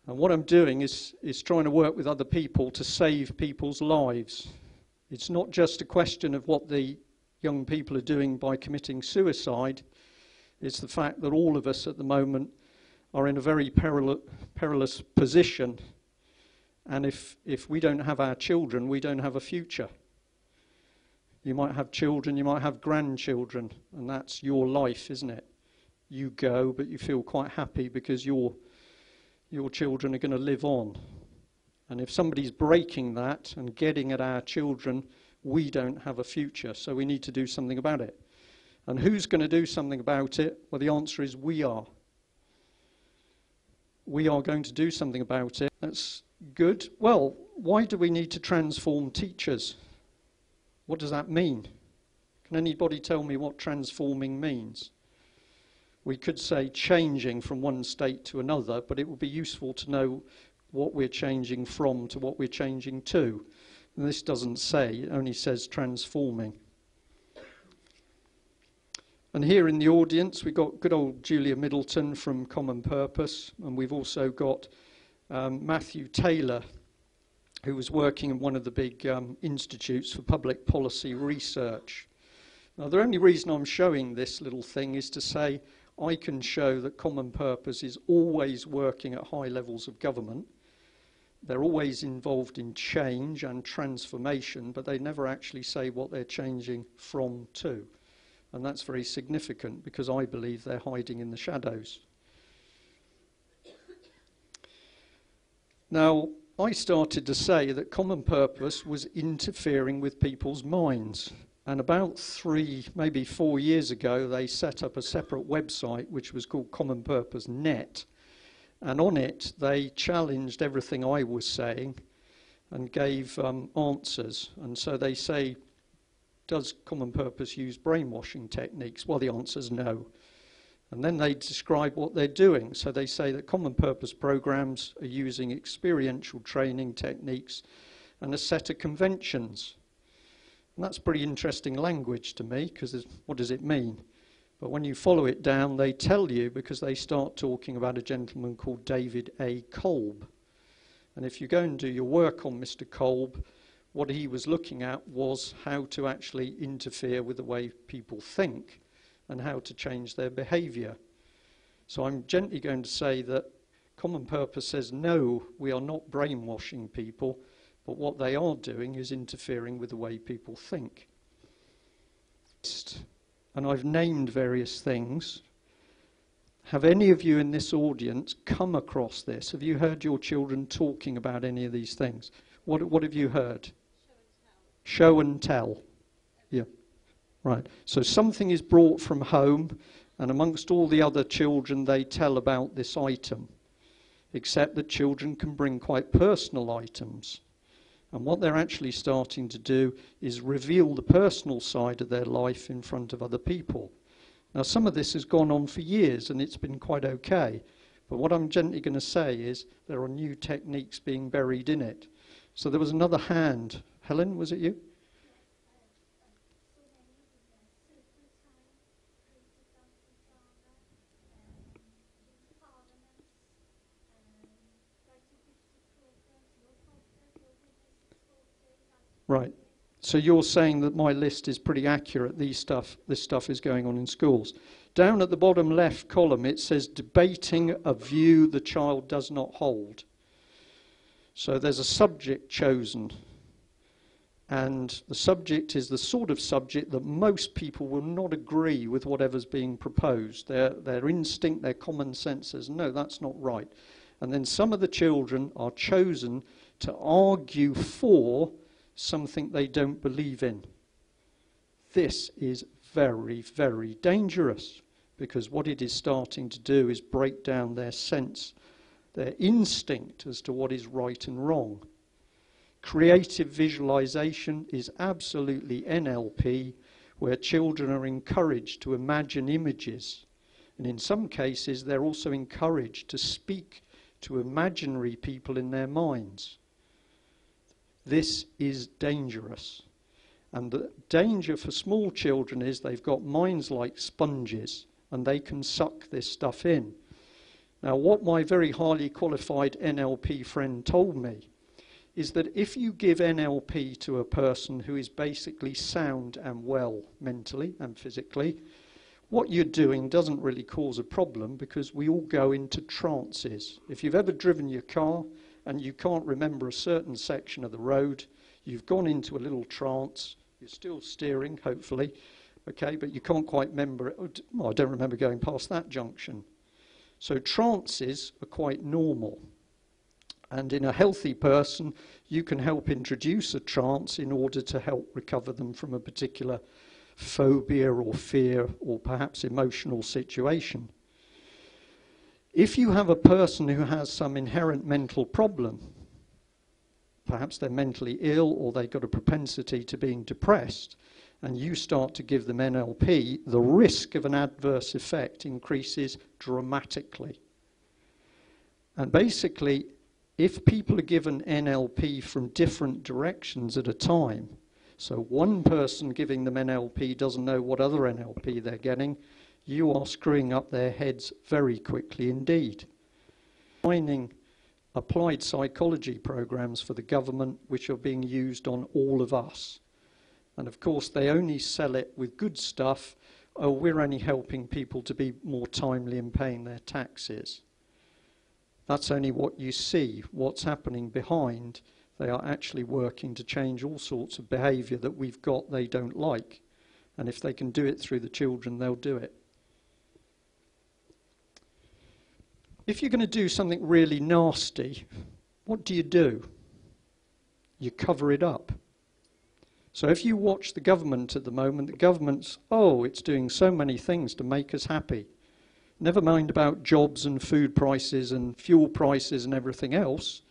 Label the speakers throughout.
Speaker 1: And what I'm doing is trying to work with other people to save people's lives. It's not just a question of what the young people are doing by committing suicide. It's the fact that all of us at the moment are in a very perilous position. And if we don't have our children, we don't have a future. You might have children, you might have grandchildren, and that's your life, isn't it? You go, but you feel quite happy because your children are going to live on. And if somebody's breaking that and getting at our children, we don't have a future, so we need to do something about it. And who's going to do something about it? Well, the answer is we are. We are going to do something about it. That's good. Well, why do we need to transform teachers? What does that mean? Can anybody tell me what transforming means? We could say changing from one state to another, but it would be useful to know what we're changing from to what we're changing to. And this doesn't say, it only says transforming. And here in the audience, we've got good old Julia Middleton from Common Purpose, and we've also got Matthew Taylor, who was working in one of the big institutes for public policy research. Now, the only reason I'm showing this little thing is to say I can show that Common Purpose is always working at high levels of government. They're always involved in change and transformation, but they never actually say what they're changing from to. And that's very significant because I believe they're hiding in the shadows. Now, I started to say that Common Purpose was interfering with people's minds. And about 3, maybe 4 years ago, they set up a separate website which was called Common Purpose Net. And on it, they challenged everything I was saying and gave answers. And so they say, does Common Purpose use brainwashing techniques? Well, the answer is no. And then they describe what they're doing. So they say that Common Purpose programs are using experiential training techniques and a set of conventions. And that's pretty interesting language to me, because what does it mean? But when you follow it down, they tell you, because they start talking about a gentleman called David A. Kolb. And if you go and do your work on Mr. Kolb, what he was looking at was how to actually interfere with the way people think and how to change their behavior. So I'm gently going to say that Common Purpose says, no, we are not brainwashing people, but what they are doing is interfering with the way people think. And I've named various things. Have any of you in this audience come across this? Have you heard your children talking about any of these things? What have you heard? Show and tell. Yeah. Right. So something is brought from home, and amongst all the other children, they tell about this item. Except that children can bring quite personal items. And what they're actually starting to do is reveal the personal side of their life in front of other people. Now, some of this has gone on for years, and it's been quite okay. But what I'm gently going to say is there are new techniques being buried in it. So there was another hand. Helen, was it you? Right. So you're saying that my list is pretty accurate. This stuff is going on in schools. Down at the bottom left column, it says debating a view the child does not hold. So there's a subject chosen. And the subject is the sort of subject that most people will not agree with whatever's being proposed. Their instinct, their common sense says, no, that's not right. And then some of the children are chosen to argue for something they don't believe in. This is very, very dangerous, because what it is starting to do is break down their sense, their instinct as to what is right and wrong. Creative visualization is absolutely NLP, where children are encouraged to imagine images. And in some cases, they're also encouraged to speak to imaginary people in their minds. This is dangerous. And the danger for small children is they've got minds like sponges, and they can suck this stuff in. Now, what my very highly qualified NLP friend told me is that if you give NLP to a person who is basically sound and well mentally and physically, what you're doing doesn't really cause a problem, because we all go into trances. If you've ever driven your car and you can't remember a certain section of the road, you've gone into a little trance. You're still steering, hopefully, okay, but you can't quite remember it. Well, I don't remember going past that junction. So trances are quite normal. And in a healthy person, you can help introduce a trance in order to help recover them from a particular phobia or fear or perhaps emotional situation. If you have a person who has some inherent mental problem, perhaps they're mentally ill or they've got a propensity to being depressed, and you start to give them NLP, the risk of an adverse effect increases dramatically. And basically, if people are given NLP from different directions at a time, so one person giving them NLP doesn't know what other NLP they're getting, you are screwing up their heads very quickly indeed. Finding applied psychology programs for the government which are being used on all of us. And of course they only sell it with good stuff. Oh, we're only helping people to be more timely in paying their taxes. That's only what you see. What's happening behind, they are actually working to change all sorts of behaviour that we've got they don't like. And if they can do it through the children, they'll do it. If you're going to do something really nasty, what do? You cover it up. So if you watch the government at the moment, the government's, it's doing so many things to make us happy. Never mind about jobs and food prices and fuel prices and everything else.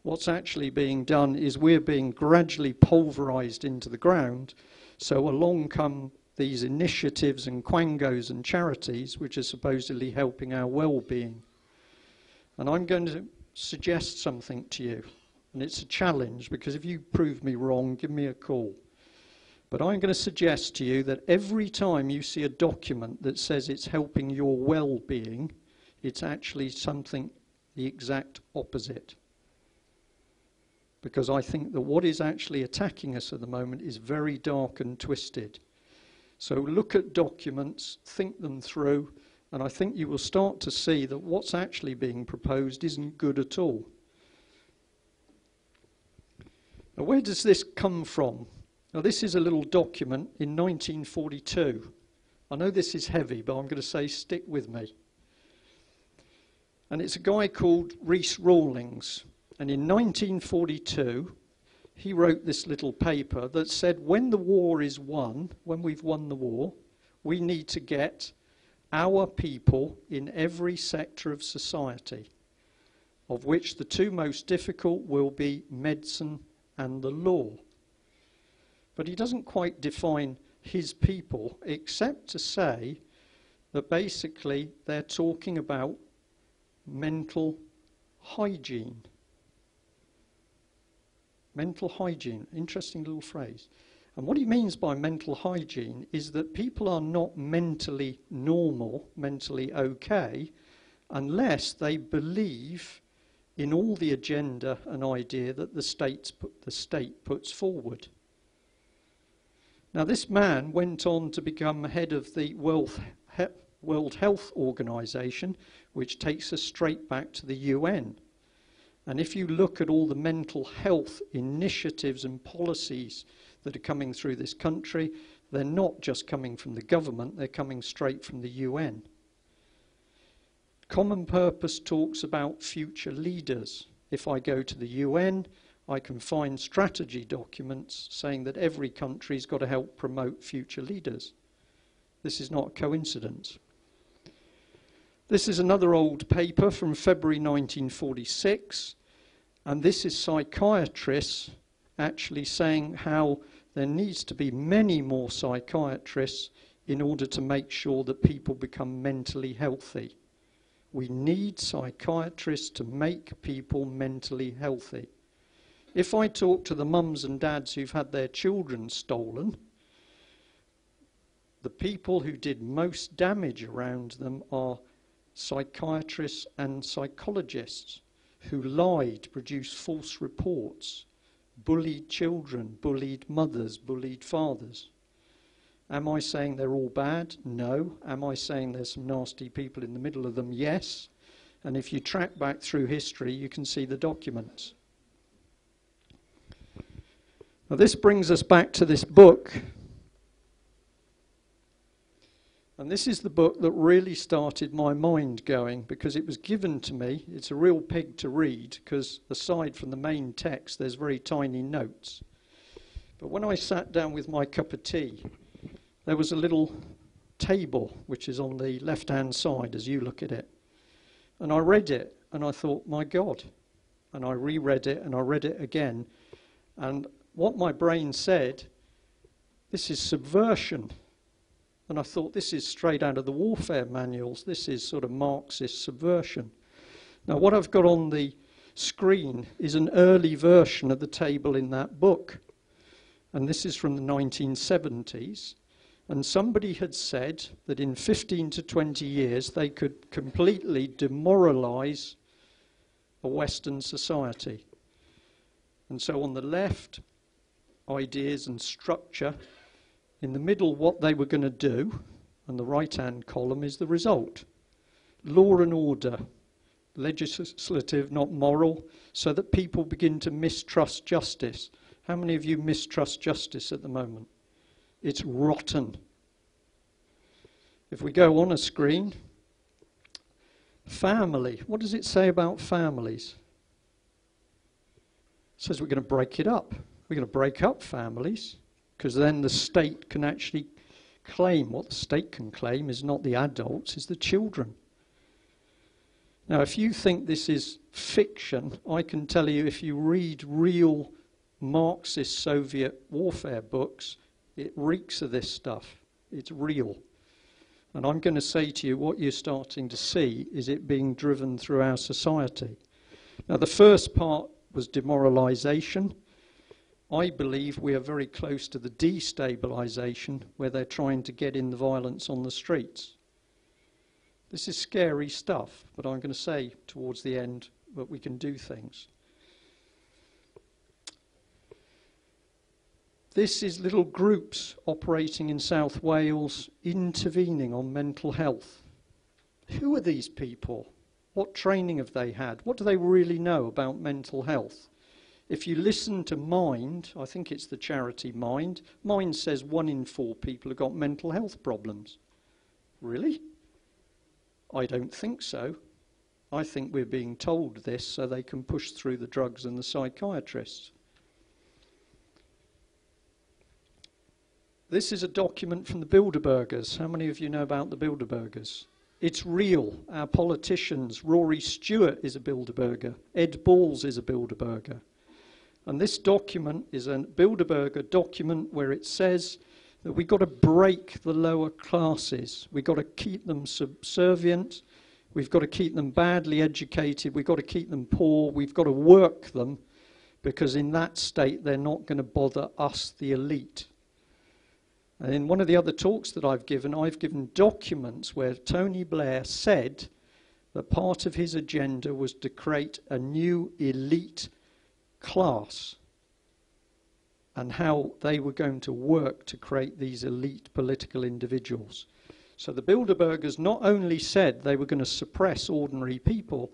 Speaker 1: What's actually being done is we're being gradually pulverised into the ground. So along come these initiatives and quangos and charities which are supposedly helping our well-being. And I'm going to suggest something to you. And it's a challenge, because if you prove me wrong, give me a call. But I'm going to suggest to you that every time you see a document that says it's helping your well-being, it's actually something the exact opposite. Because I think that what is actually attacking us at the moment is very dark and twisted. So look at documents, think them through, and I think you will start to see that what's actually being proposed isn't good at all. Now, where does this come from? Now, this is a little document in 1942. I know this is heavy, but I'm going to say stick with me. And it's a guy called Rhys Rawlings. And in 1942, he wrote this little paper that said, when the war is won, when we've won the war, we need to get our people in every sector of society, of which the two most difficult will be medicine and the law. But he doesn't quite define his people, except to say that basically they're talking about mental hygiene. Mental hygiene, interesting little phrase. And what he means by mental hygiene is that people are not mentally normal, mentally okay, unless they believe in all the agenda and idea that the state puts forward. Now, this man went on to become head of the World Health Organization, which takes us straight back to the UN. And if you look at all the mental health initiatives and policies that are coming through this country, they're not just coming from the government, they're coming straight from the UN. Common Purpose talks about future leaders. If I go to the UN, I can find strategy documents saying that every country's got to help promote future leaders. This is not a coincidence. This is another old paper from February 1946, and this is psychiatrists actually saying how there needs to be many more psychiatrists in order to make sure that people become mentally healthy. We need psychiatrists to make people mentally healthy. If I talk to the mums and dads who've had their children stolen, the people who did most damage around them are psychiatrists and psychologists who lied, produced false reports, bullied children, bullied mothers, bullied fathers. Am I saying they're all bad? No. Am I saying there's some nasty people in the middle of them? Yes. And if you track back through history, you can see the documents. Now this brings us back to this book. And this is the book that really started my mind going, because it was given to me. It's a real pig to read, because aside from the main text, there's very tiny notes. But when I sat down with my cup of tea, there was a little table, which is on the left-hand side as you look at it. And I read it, and I thought, my God. And I reread it, and I read it again. And what my brain said, this is subversion. And I thought, this is straight out of the warfare manuals. This is sort of Marxist subversion. Now, what I've got on the screen is an early version of the table in that book. And this is from the 1970s. And somebody had said that in 15 to 20 years, they could completely demoralize a Western society. And so on the left, ideas and structure. In the middle, what they were going to do, and the right-hand column is the result. Law and order, legislative, not moral, so that people begin to mistrust justice. How many of you mistrust justice at the moment? It's rotten. If we go on a screen, family. What does it say about families? It says we're going to break it up. We're going to break up families, because then the state can actually claim. What the state can claim is not the adults, it's the children. Now, if you think this is fiction, I can tell you if you read real Marxist Soviet warfare books, it reeks of this stuff. It's real. And I'm going to say to you, what you're starting to see is it being driven through our society. Now, the first part was demoralization. I believe we are very close to the destabilization, where they're trying to get in the violence on the streets. This is scary stuff, but I'm going to say towards the end that we can do things. This is little groups operating in South Wales, intervening on mental health. Who are these people? What training have they had? What do they really know about mental health? If you listen to Mind, I think it's the charity Mind, Mind says 1 in 4 people have got mental health problems. Really? I don't think so. I think we're being told this so they can push through the drugs and the psychiatrists. This is a document from the Bilderbergers. How many of you know about the Bilderbergers? It's real. Our politicians, Rory Stewart is a Bilderberger. Ed Balls is a Bilderberger. And this document is a Bilderberger document where it says that we've got to break the lower classes. We've got to keep them subservient. We've got to keep them badly educated. We've got to keep them poor. We've got to work them, because in that state they're not going to bother us, the elite. And in one of the other talks that I've given documents where Tony Blair said that part of his agenda was to create a new elite class, and how they were going to work to create these elite political individuals. So the Bilderbergers not only said they were going to suppress ordinary people,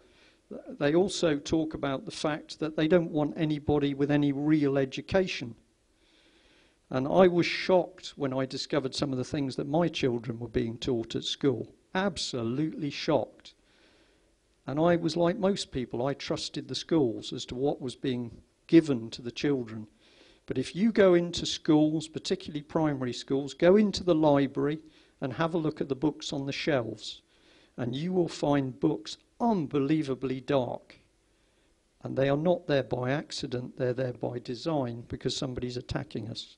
Speaker 1: they also talk about the fact that they don't want anybody with any real education. And I was shocked when I discovered some of the things that my children were being taught at school. Absolutely shocked. And I was like most people, I trusted the schools as to what was being given to the children. But if you go into schools, particularly primary schools, go into the library and have a look at the books on the shelves, and you will find books unbelievably dark. And they are not there by accident, they're there by design, because somebody's attacking us.